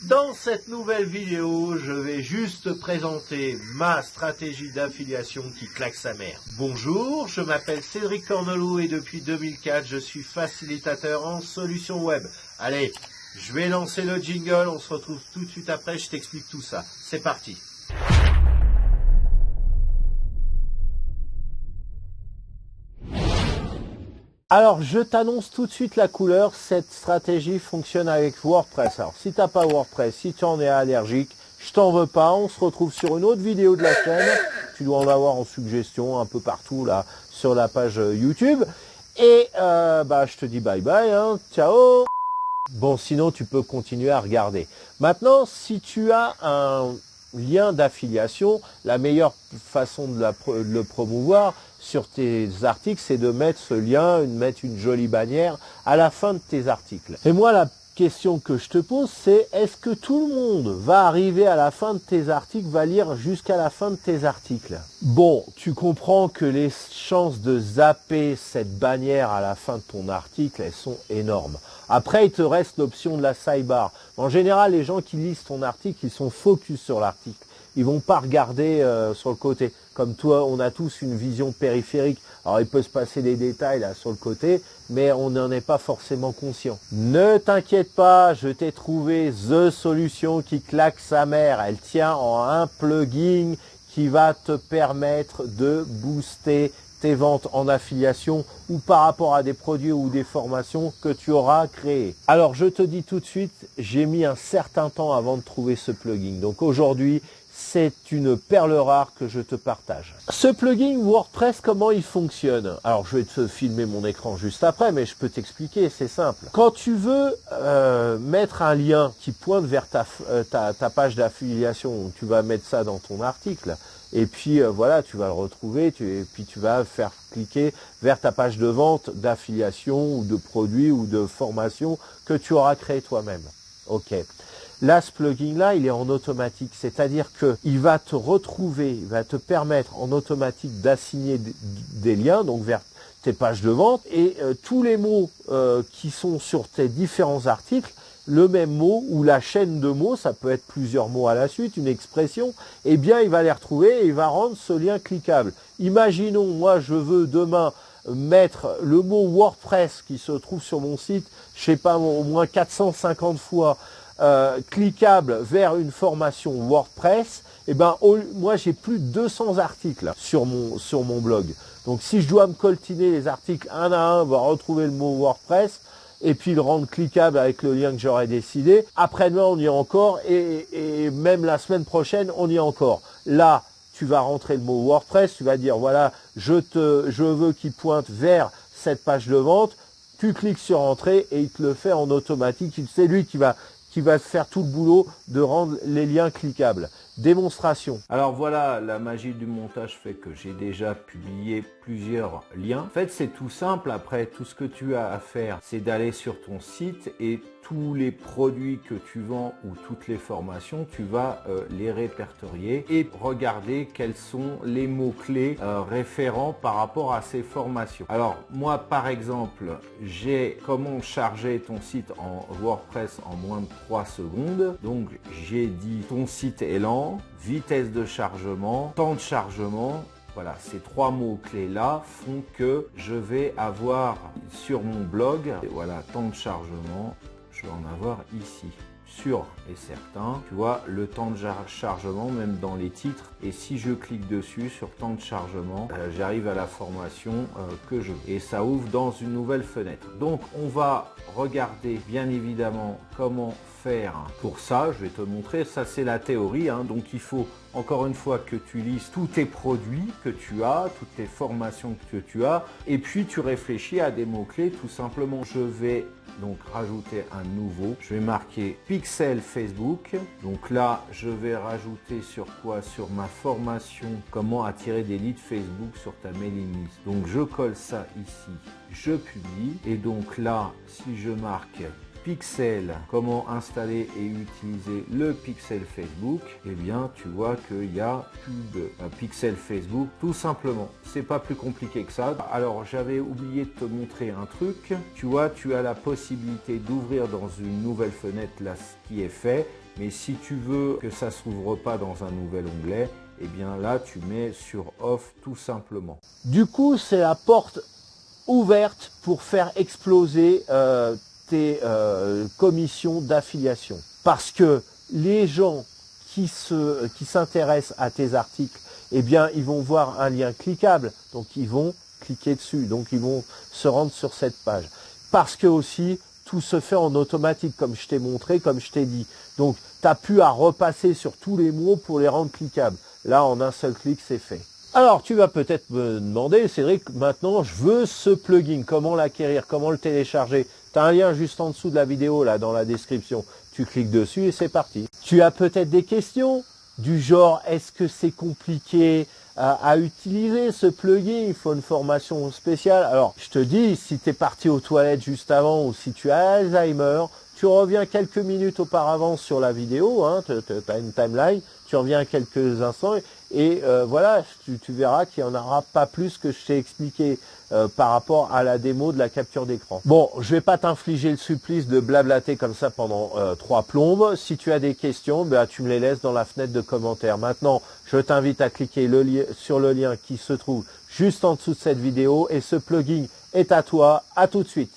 Dans cette nouvelle vidéo, je vais juste présenter ma stratégie d'affiliation qui claque sa mère. Bonjour, je m'appelle Cédric Cornelou et depuis 2004, je suis facilitateur en solutions web. Allez, je vais lancer le jingle, on se retrouve tout de suite après, je t'explique tout ça. C'est parti. Alors, je t'annonce tout de suite la couleur. Cette stratégie fonctionne avec WordPress. Alors, si tu n'as pas WordPress, si tu en es allergique, je t'en veux pas. On se retrouve sur une autre vidéo de la chaîne. Tu dois en avoir en suggestion un peu partout là sur la page YouTube. Et je te dis bye bye. Hein. Ciao. Bon, sinon, tu peux continuer à regarder. Maintenant, si tu as un lien d'affiliation, la meilleure façon de le promouvoir sur tes articles, c'est de mettre ce lien, de mettre une jolie bannière à la fin de tes articles. Et moi, la question que je te pose, c'est est-ce que tout le monde va arriver à la fin de tes articles, va lire jusqu'à la fin de tes articles? Bon, tu comprends que les chances de zapper cette bannière à la fin de ton article, elles sont énormes. Après, il te reste l'option de la sidebar. En général, les gens qui lisent ton article, ils sont focus sur l'article. Ils vont pas regarder sur le côté. Comme toi, on a tous une vision périphérique. Alors, il peut se passer des détails là sur le côté, mais on n'en est pas forcément conscient. Ne t'inquiète pas, je t'ai trouvé the solution qui claque sa mère. Elle tient en un plugin qui va te permettre de booster tes ventes en affiliation ou par rapport à des produits ou des formations que tu auras créées. Alors, je te dis tout de suite, j'ai mis un certain temps avant de trouver ce plugin. Donc aujourd'hui, c'est une perle rare que je te partage. Ce plugin WordPress, comment il fonctionne? Alors, je vais te filmer mon écran juste après, mais je peux t'expliquer, c'est simple. Quand tu veux mettre un lien qui pointe vers ta page d'affiliation, tu vas mettre ça dans ton article, et puis voilà, tu vas le retrouver, et puis tu vas faire cliquer vers ta page de vente, d'affiliation, ou de produits, ou de formation que tu auras créé toi-même. Ok. Là, ce plugin-là, il est en automatique, c'est-à-dire qu'il va te retrouver, il va te permettre en automatique d'assigner des liens, donc vers tes pages de vente, et tous les mots qui sont sur tes différents articles, le même mot ou la chaîne de mots, ça peut être plusieurs mots à la suite, une expression, eh bien, il va les retrouver et il va rendre ce lien cliquable. Imaginons, moi, je veux demain mettre le mot WordPress qui se trouve sur mon site, je sais pas, au moins 450 fois, cliquable vers une formation WordPress, et moi j'ai plus de 200 articles sur mon blog. Donc si je dois me coltiner les articles un à un, va retrouver le mot WordPress et puis le rendre cliquable avec le lien que j'aurais décidé. Après-demain on y est encore et même la semaine prochaine on y est encore. Là tu vas rentrer le mot WordPress, tu vas dire voilà je veux qu'il pointe vers cette page de vente. Tu cliques sur entrée et il te le fait en automatique. C'est lui qui va faire tout le boulot de rendre les liens cliquables. Démonstration. Alors voilà, la magie du montage fait que j'ai déjà publié plusieurs liens. En fait, c'est tout simple. Après, tout ce que tu as à faire, c'est d'aller sur ton site et tous les produits que tu vends ou toutes les formations, tu vas les répertorier et regarder quels sont les mots-clés référents par rapport à ces formations. Alors, moi, par exemple, j'ai comment charger ton site en WordPress en moins de 3 secondes. Donc, j'ai dit ton site est lent, vitesse de chargement, temps de chargement. Voilà, ces 3 mots-clés là font que je vais avoir sur mon blog, voilà, temps de chargement, je vais en avoir ici, sûr et certain, tu vois, le temps de chargement même dans les titres, et si je clique dessus sur temps de chargement, j'arrive à la formation que je veux, et ça ouvre dans une nouvelle fenêtre. Donc on va regarder bien évidemment comment faire pour ça, je vais te montrer, ça c'est la théorie, hein. Donc il faut encore une fois que tu lises tous tes produits que tu as, toutes tes formations que tu as, et puis tu réfléchis à des mots-clés tout simplement. Je vais donc rajouter un nouveau, je vais marquer Pixel Facebook, donc là je vais rajouter sur quoi? Sur ma formation, comment attirer des leads Facebook sur ta mailing list. Donc je colle ça ici, je publie, et donc là si je marque Pixel, comment installer et utiliser le Pixel Facebook, eh bien tu vois qu'il y a pub Pixel Facebook tout simplement. C'est pas plus compliqué que ça. Alors j'avais oublié de te montrer un truc. Tu vois, tu as la possibilité d'ouvrir dans une nouvelle fenêtre là ce qui est fait Mais si tu veux que ça s'ouvre pas dans un nouvel onglet, eh bien là tu mets sur off tout simplement. Du coup, c'est la porte ouverte pour faire exploser tes commissions d'affiliation. Parce que les gens qui s'intéressent à tes articles, eh bien, ils vont voir un lien cliquable. Donc, ils vont cliquer dessus. Donc, ils vont se rendre sur cette page. Parce que aussi, tout se fait en automatique, comme je t'ai montré, comme je t'ai dit. Donc, tu n'as plus à repasser sur tous les mots pour les rendre cliquables. Là, en un seul clic, c'est fait. Alors, tu vas peut-être me demander, Cédric, maintenant, je veux ce plugin. Comment l'acquérir? Comment le télécharger? Tu as un lien juste en dessous de la vidéo, là, dans la description. Tu cliques dessus et c'est parti. Tu as peut-être des questions du genre, est-ce que c'est compliqué à utiliser ce plugin? Il faut une formation spéciale. Alors, je te dis, si tu es parti aux toilettes juste avant ou si tu as Alzheimer, tu reviens quelques minutes auparavant sur la vidéo, hein, tu as une timeline, tu reviens quelques instants et voilà, tu verras qu'il n'y en aura pas plus que je t'ai expliqué par rapport à la démo de la capture d'écran. Bon, je vais pas t'infliger le supplice de blablater comme ça pendant 3 plombes. Si tu as des questions, ben, tu me les laisses dans la fenêtre de commentaires. Maintenant, je t'invite à cliquer sur le lien qui se trouve juste en dessous de cette vidéo et ce plugin est à toi. À tout de suite.